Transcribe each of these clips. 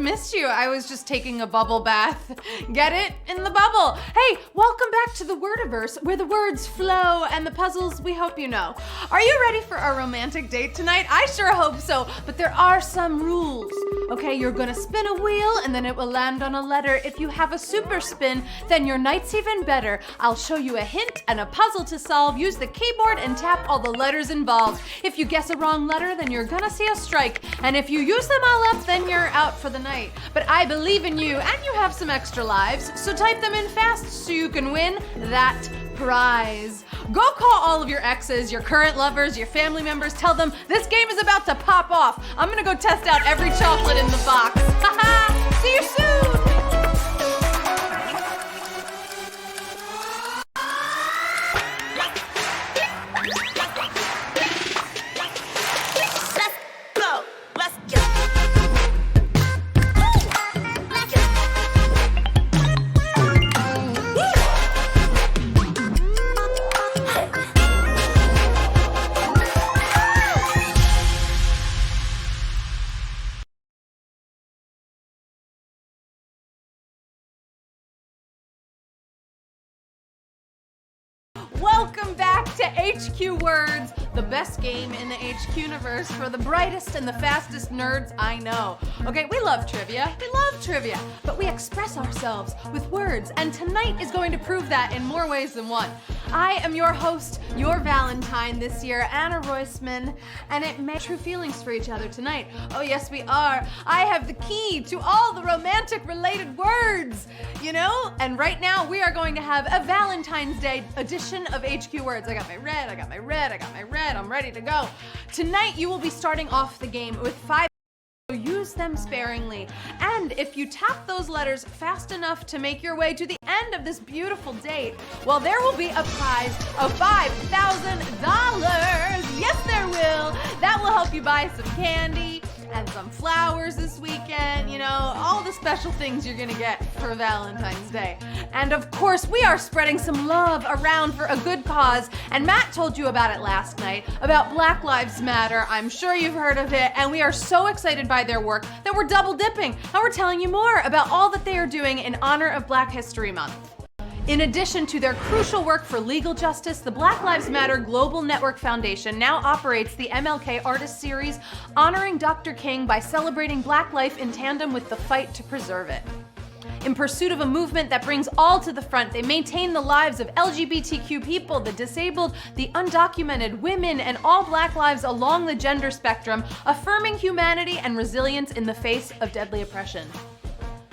missed you. I was just taking a bubble bath. Get it? In the bubble. Hey, welcome back to the Wordiverse, where the words flow and the puzzles we hope you know. Are you ready for our romantic date tonight? I sure hope so, but there are some rules. Okay, you're gonna spin a wheel and then it will land on a letter. If you have a super spin, then your night's even better. I'll show you a hint and a puzzle to solve. Use the keyboard and tap all the letters involved. If you guess a wrong letter, then you're gonna see a strike. And if you use them all up, then you're out for the night. But I believe in you, and you have some extra lives, so type them in fast so you can win that prize. Go call all of your exes, your current lovers, your family members. Tell them this game is about to pop off. I'm gonna go test out every chocolate in the box. Haha! See you soon! Welcome back to HQ Words, the best game in the HQ universe for the brightest and the fastest nerds I know. Okay, we love trivia, but we express ourselves with words, and tonight is going to prove that in more ways than one. I am your host, your Valentine this year, Anna Roisman, and it may true feelings for each other tonight. Oh yes, we are. I have the key to all the romantic related words, you know? And right now we are going to have a Valentine's Day edition of HQ Words. I got my red, I'm ready to go. Tonight you will be starting off the game with 5. So use them sparingly. And if you tap those letters fast enough to make your way to the end of this beautiful date, well, there will be a prize of $5,000. Yes, there will. That will help you buy some candy and some flowers this weekend, you know, all the special things you're gonna get for Valentine's Day. And of course, we are spreading some love around for a good cause, and Matt told you about it last night, about Black Lives Matter. I'm sure you've heard of it, and we are so excited by their work that we're double dipping, and we're telling you more about all that they are doing in honor of Black History Month. In addition to their crucial work for legal justice, the Black Lives Matter Global Network Foundation now operates the MLK Artist Series, honoring Dr. King by celebrating Black life in tandem with the fight to preserve it. In pursuit of a movement that brings all to the front, they maintain the lives of LGBTQ people, the disabled, the undocumented, women, and all Black lives along the gender spectrum, affirming humanity and resilience in the face of deadly oppression.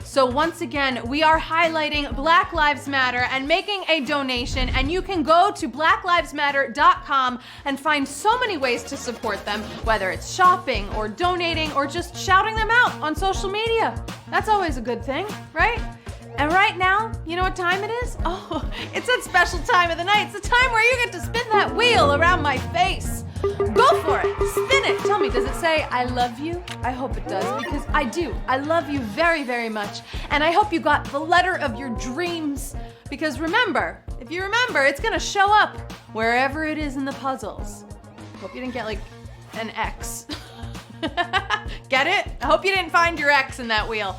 So once again, we are highlighting Black Lives Matter and making a donation, and you can go to blacklivesmatter.com and find so many ways to support them, whether it's shopping or donating or just shouting them out on social media. That's always a good thing, right? And right now, you know what time it is? Oh, it's that special time of the night. It's the time where you get to spin that wheel around my face. Go for it, spin it. Tell me, does it say, I love you? I hope it does, because I do. I love you very, very much. And I hope you got the letter of your dreams, because remember, if you remember, it's gonna show up wherever it is in the puzzles. Hope you didn't get like an X. Get it? I hope you didn't find your X in that wheel.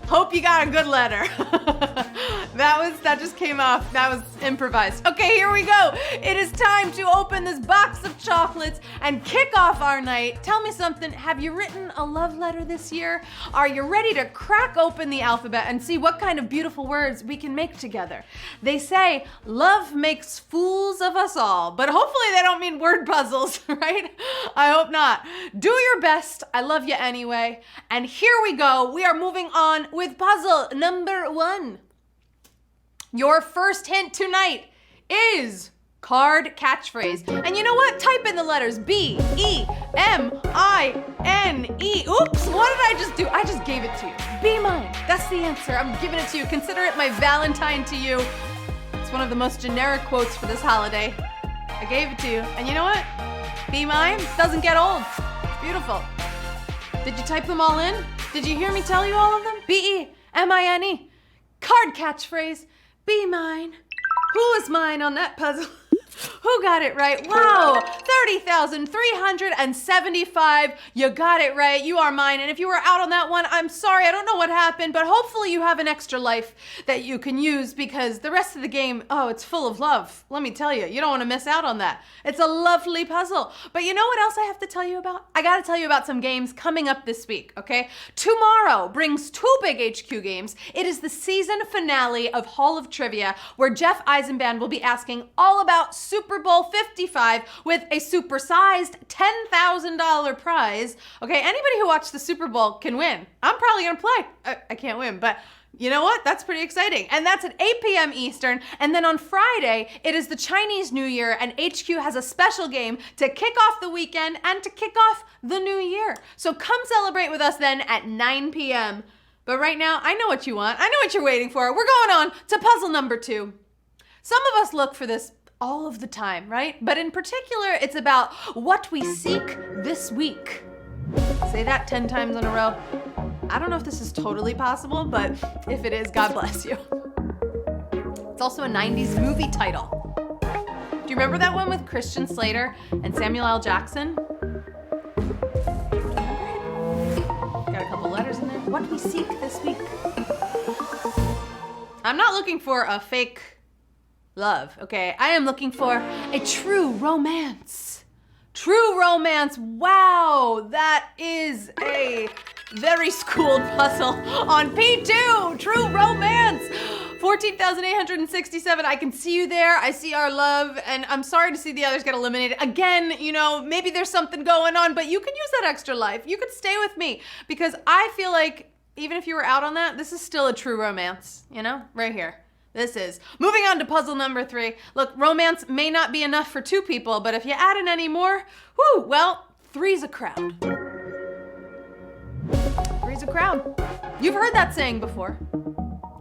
Hope you got a good letter. That just came off. That was improvised. Okay, here we go. It is time to open this box of chocolates and kick off our night. Tell me something. Have you written a love letter this year? Are you ready to crack open the alphabet and see what kind of beautiful words we can make together? They say love makes fools of us all, but hopefully they don't mean word puzzles, right? I hope not. Do your best. I love you anyway. And here we go. We are moving on with puzzle number 1. Your first hint tonight is card catchphrase. And you know what? Type in the letters B-E-M-I-N-E. Oops, what did I just do? I just gave it to you. Be mine. That's the answer. I'm giving it to you. Consider it my Valentine to you. It's one of the most generic quotes for this holiday. I gave it to you. And you know what? Be mine doesn't get old. It's beautiful. Did you type them all in? Did you hear me tell you all of them? B-E-M-I-N-E. Card catchphrase. Be mine. Who was mine on that puzzle? Who got it right? Wow, 30,375. You got it right. You are mine. And if you were out on that one, I'm sorry. I don't know what happened, but hopefully you have an extra life that you can use because the rest of the game, oh, it's full of love. Let me tell you, you don't want to miss out on that. It's a lovely puzzle. But you know what else I have to tell you about? I got to tell you about some games coming up this week, okay? Tomorrow brings two big HQ games. It is the season finale of Hall of Trivia, where Jeff Eisenband will be asking all about Super Bowl 55 with a supersized $10,000 prize. Okay, anybody who watched the Super Bowl can win. I'm probably gonna play. I can't win, but you know what? That's pretty exciting. And that's at 8 p.m. Eastern. And then on Friday, it is the Chinese New Year, and HQ has a special game to kick off the weekend and to kick off the new year. So come celebrate with us then at 9 p.m. But right now, I know what you want. I know what you're waiting for. We're going on to puzzle number 2. Some of us look for this all of the time, right? But in particular, it's about what we seek this week. Say that 10 times in a row. I don't know if this is totally possible, but if it is, God bless you. It's also a 90s movie title. Do you remember that one with Christian Slater and Samuel L. Jackson? Got a couple letters in there. What we seek this week. I'm not looking for a fake love, okay? I am looking for a true romance. True romance. Wow, that is a very schooled puzzle on P2. True romance. 14,867. I can see you there. I see our love, and I'm sorry to see the others get eliminated. Again, you know, maybe there's something going on, but you can use that extra life. You could stay with me because I feel like even if you were out on that, this is still a true romance, you know, right here. This is. Moving on to puzzle number 3. Look, romance may not be enough for 2 people, but if you add in any more, whoo, well, 3's a crowd. 3's a crowd. You've heard that saying before.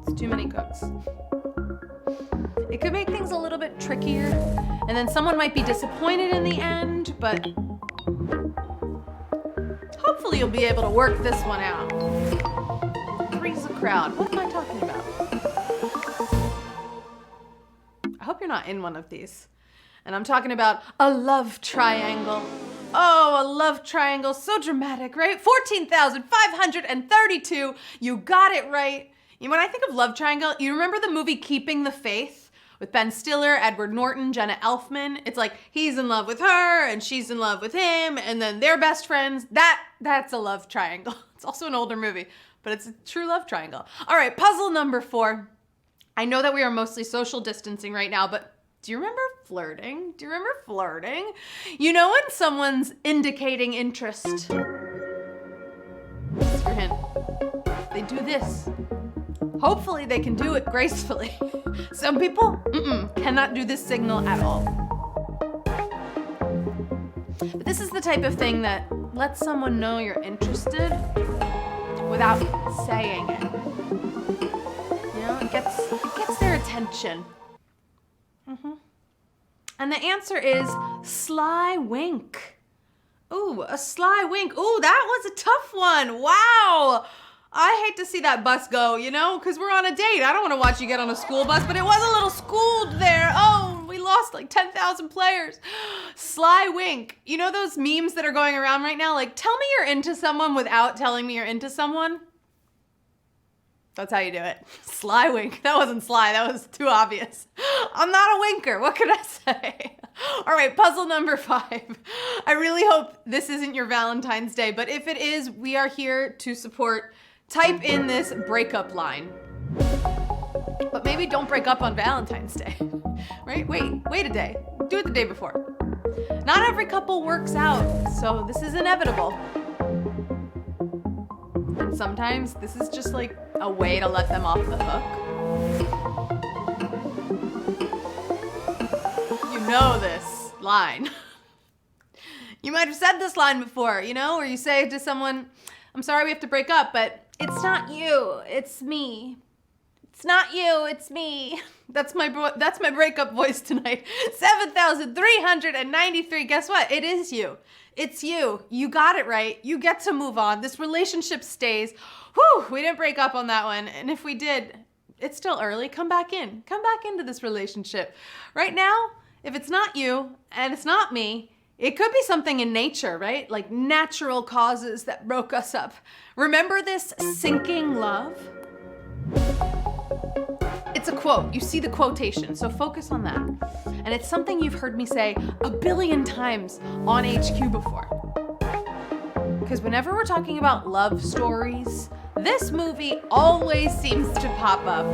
It's too many cooks. It could make things a little bit trickier, and then someone might be disappointed in the end, but hopefully you'll be able to work this one out. 3's a crowd. What am I talking about? I hope you're not in one of these. And I'm talking about a love triangle. Oh, a love triangle. So dramatic, right? 14,532. You got it right. When I think of love triangle, you remember the movie Keeping the Faith with Ben Stiller, Edward Norton, Jenna Elfman? It's like he's in love with her and she's in love with him and then they're best friends. That's a love triangle. It's also an older movie, but it's a true love triangle. All right, puzzle number 4. I know that we are mostly social distancing right now, but do you remember flirting? Do you remember flirting? You know when someone's indicating interest? That's your hint. They do this. Hopefully they can do it gracefully. Some people cannot do this signal at all. But this is the type of thing that lets someone know you're interested without saying it. You know, it gets their attention. And the answer is sly wink. Ooh, a sly wink. Ooh, that was a tough one. Wow. I hate to see that bus go, you know, because we're on a date. I don't want to watch you get on a school bus, but it was a little schooled there. Oh, we lost like 10,000 players. Sly wink. You know those memes that are going around right now? Like, tell me you're into someone without telling me you're into someone? That's how you do it. Sly wink. That wasn't sly. That was too obvious. I'm not a winker. What could I say? All right, puzzle number 5. I really hope this isn't your Valentine's Day, but if it is, we are here to support. Type in this breakup line. But maybe don't break up on Valentine's Day, right? Wait a day. Do it the day before. Not every couple works out, so this is inevitable. And sometimes this is just like a way to let them off the hook. You know this line. You might have said this line before, you know, where you say to someone, I'm sorry we have to break up, but it's not you, it's me. It's not you, it's me. That's my breakup voice tonight. 7,393. Guess what? It is you. It's you. You got it right. You get to move on. This relationship stays. Whew, we didn't break up on that one. And if we did, it's still early. Come back in. Come back into this relationship. Right now, if it's not you and it's not me, It could be something in nature, right? Like natural causes that broke us up. Remember this sinking love? It's a quote. You see the quotation, so focus on that. And it's something you've heard me say a billion times on HQ before. Because whenever we're talking about love stories, this movie always seems to pop up.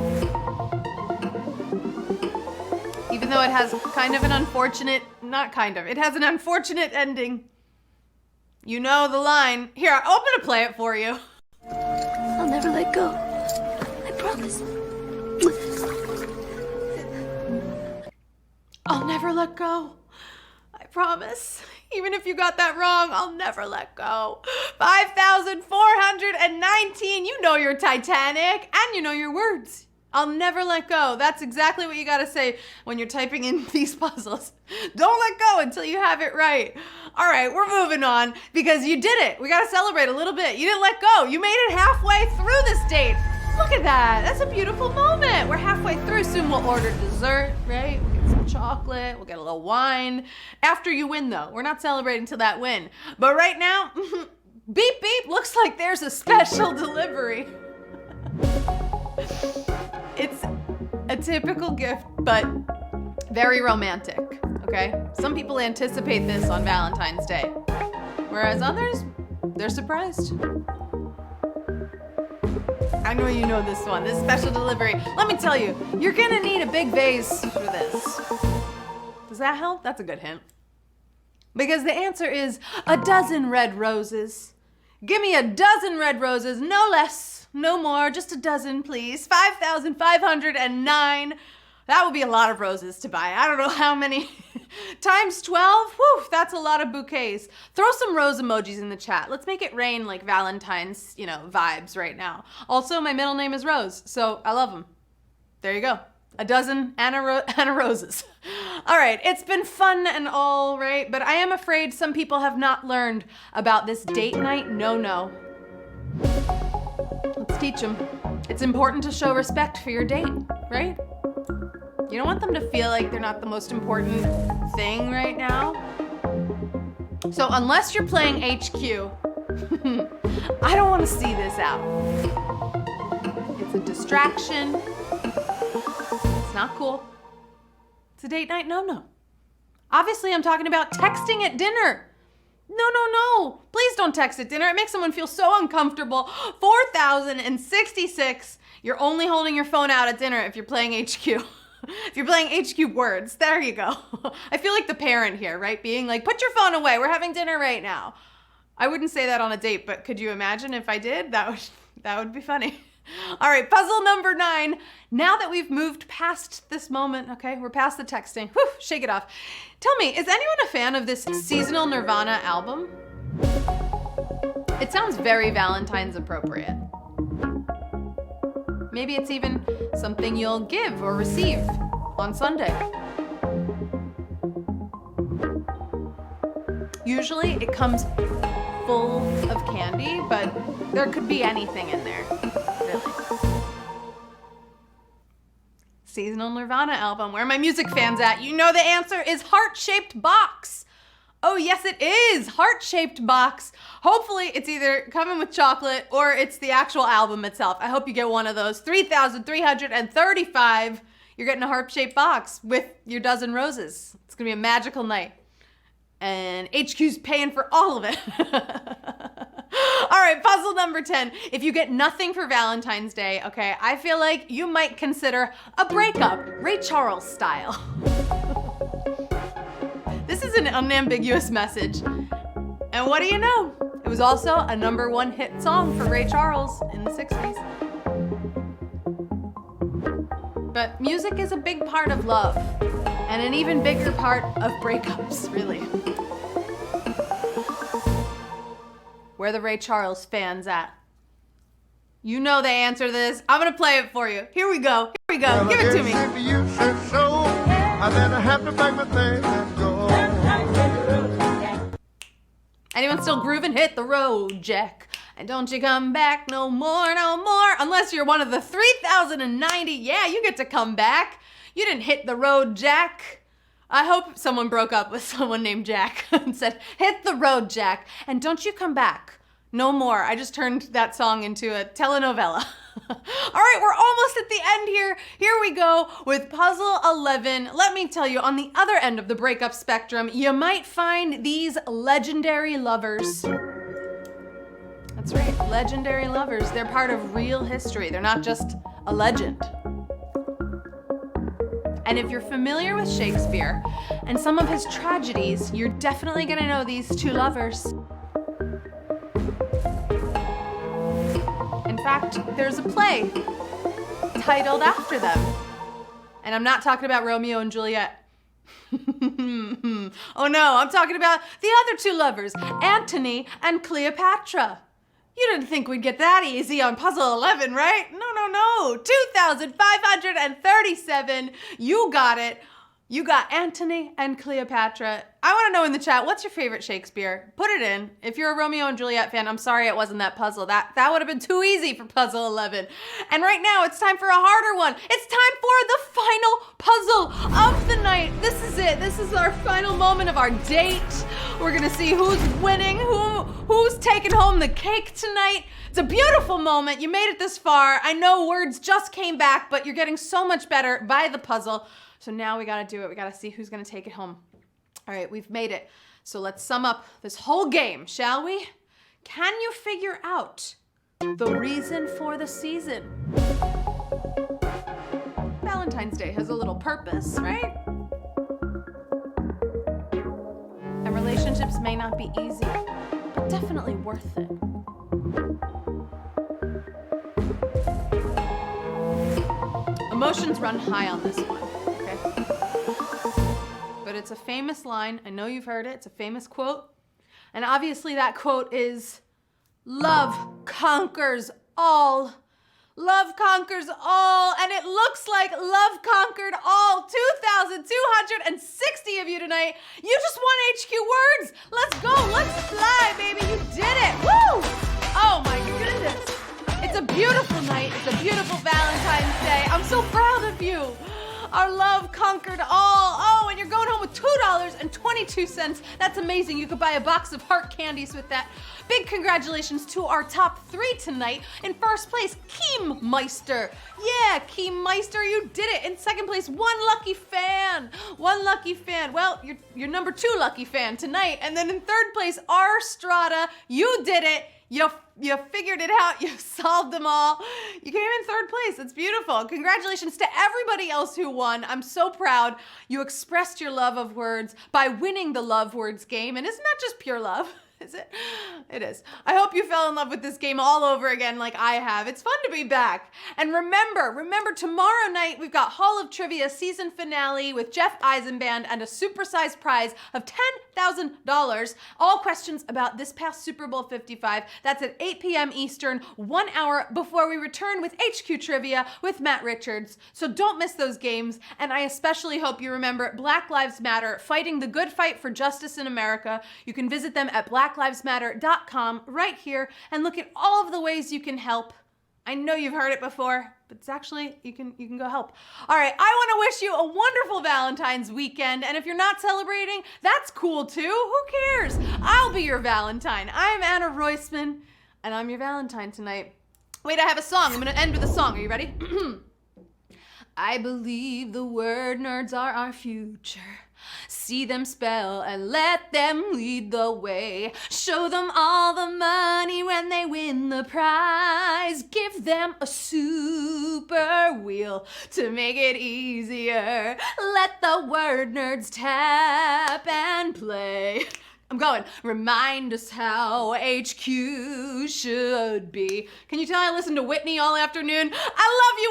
Even though it has kind of an unfortunate, it has an unfortunate ending. You know the line. Here, I'm gonna play it for you. I'll never let go. I promise. I'll never let go. I promise. Even if you got that wrong, I'll never let go. 5,419. You know your Titanic, and you know your words. I'll never let go. That's exactly what you gotta say when you're typing in these puzzles. Don't let go until you have it right. All right, we're moving on because you did it. We gotta celebrate a little bit. You didn't let go. You made it halfway through this date. Look at that. That's a beautiful moment. We're halfway through. Soon we'll order dessert, right? We'll get some chocolate. We'll get a little wine. After you win, though. We're not celebrating till that win. But right now, beep, beep. Looks like there's a special delivery. It's a typical gift, but very romantic, okay? Some people anticipate this on Valentine's Day, whereas others, they're surprised. I know you know this one, this special delivery. Let me tell you, you're gonna need a big vase for this. Does that help? That's a good hint. Because the answer is a dozen red roses. Give me a dozen red roses, no less. No more, just a dozen, please. 5,509. That would be a lot of roses to buy. I don't know how many. Times 12? Whew, that's a lot of bouquets. Throw some rose emojis in the chat. Let's make it rain like Valentine's, vibes right now. Also, my middle name is Rose, so I love them. There you go. A dozen Anna Roses. All right, it's been fun and all, right? But I am afraid some people have not learned about this date night no-no. Let's teach them. It's important to show respect for your date, right? You don't want them to feel like they're not the most important thing right now. So unless you're playing HQ, I don't want to see this out. It's a distraction. It's not cool. It's a date night no-no. Obviously, I'm talking about texting at dinner. No. Please don't text at dinner. It makes someone feel so uncomfortable. 4,066. You're only holding your phone out at dinner if you're playing HQ. If you're playing HQ words, there you go. I feel like the parent here, right? Being like, put your phone away. We're having dinner right now. I wouldn't say that on a date, but could you imagine if I did? That would be funny. All right, puzzle number 9. Now that we've moved past this moment, okay, we're past the texting. Whew, shake it off. Tell me, is anyone a fan of this seasonal Nirvana album? It sounds very Valentine's appropriate. Maybe it's even something you'll give or receive on Sunday. Usually it comes full of candy, but there could be anything in there. Really. Seasonal Nirvana album. Where are my music fans at? You know the answer is heart-shaped box. Oh yes, it is heart-shaped box. Hopefully it's either coming with chocolate or it's the actual album itself. I hope you get one of those. 3,335. You're getting a heart-shaped box with your dozen roses. It's gonna be a magical night. And HQ's paying for all of it. All right, puzzle number 10. If you get nothing for Valentine's Day, okay, I feel like you might consider a breakup, Ray Charles style. This is an unambiguous message. And what do you know? It was also a #1 hit song for Ray Charles in the 60s. But music is a big part of love, and an even bigger part of breakups, really. Where are the Ray Charles fans at? You know the answer to this. I'm gonna play it for you. Here we go. Give it to me. You said so. I then have to pack my things and go. Anyone still grooving? Hit the road, Jack. And don't you come back no more. Unless you're one of the 3,090. Yeah, you get to come back. You didn't hit the road, Jack. I hope someone broke up with someone named Jack and said, hit the road, Jack, and don't you come back. No more. I just turned that song into a telenovela. All right, we're almost at the end here. Here we go with puzzle 11. Let me tell you, on the other end of the breakup spectrum, you might find these legendary lovers. That's right, legendary lovers. They're part of real history. They're not just a legend. And if you're familiar with Shakespeare and some of his tragedies, you're definitely gonna know these two lovers. In fact, there's a play titled after them. And I'm not talking about Romeo and Juliet. Oh no, I'm talking about the other two lovers, Antony and Cleopatra. You didn't think we'd get that easy on puzzle 11, right? No. 2,537. You got it. You got Antony and Cleopatra. I want to know in the chat, what's your favorite Shakespeare? Put it in. If you're a Romeo and Juliet fan, I'm sorry it wasn't that puzzle. That would have been too easy for puzzle 11. And right now, it's time for a harder one. It's time for the final puzzle of the night. This is it. This is our final moment of our date. We're gonna see who's winning, who's taking home the cake tonight. It's a beautiful moment. You made it this far. I know words just came back, but you're getting so much better by the puzzle. So now we gotta do it. We gotta see who's gonna take it home. All right, we've made it. So let's sum up this whole game, shall we? Can you figure out the reason for the season? Valentine's Day has a little purpose, right? And relationships may not be easy, but definitely worth it. Emotions run high on this one. But it's a famous line. I know you've heard it. It's a famous quote. And obviously that quote is, love conquers all. Love conquers all. And it looks like love conquered all. 2,260 of you tonight. You just won HQ words. Let's go. Let's fly, baby. You did it. Woo! Oh my goodness. It's a beautiful night. It's a beautiful Valentine's Day. I'm so proud of you. Our love conquered all. Oh, and you're going home with $2.22. That's amazing. You could buy a box of heart candies with that. Big congratulations to our top 3 tonight. In first place, Keem Meister. Yeah, Keem Meister, you did it. In second place, one lucky fan. One lucky fan. Well, you're number 2 lucky fan tonight. And then in third place, R. Strada, you did it. You figured it out. You solved them all. You came in third place. It's beautiful. Congratulations to everybody else who won. I'm so proud. You expressed your love of words by winning the Love Words game. And isn't that just pure love? Is it? It is. I hope you fell in love with this game all over again like I have. It's fun to be back. And remember tomorrow night we've got Hall of Trivia season finale with Jeff Eisenband and a supersized prize of $10,000. All questions about this past Super Bowl 55. That's at 8 p.m. Eastern, 1 hour before we return with HQ Trivia with Matt Richards. So don't miss those games. And I especially hope you remember Black Lives Matter, fighting the good fight for justice in America. You can visit them at blacklivesmatter.com right here and look at all of the ways you can help. I know you've heard it before, but it's actually, you can go help. All right, I want to wish you a wonderful Valentine's weekend, and if you're not celebrating, that's cool too. Who cares? I'll be your Valentine. I'm Anna Roisman, and I'm your Valentine tonight. Wait, I have a song. I'm going to end with a song. Are you ready? I believe the word nerds are our future. See them spell and let them lead the way. Show them all the money when they win the prize. Give them a super wheel to make it easier. Let the word nerds tap and play. I'm going. Remind us how HQ should be. Can you tell I listened to Whitney all afternoon? I love you.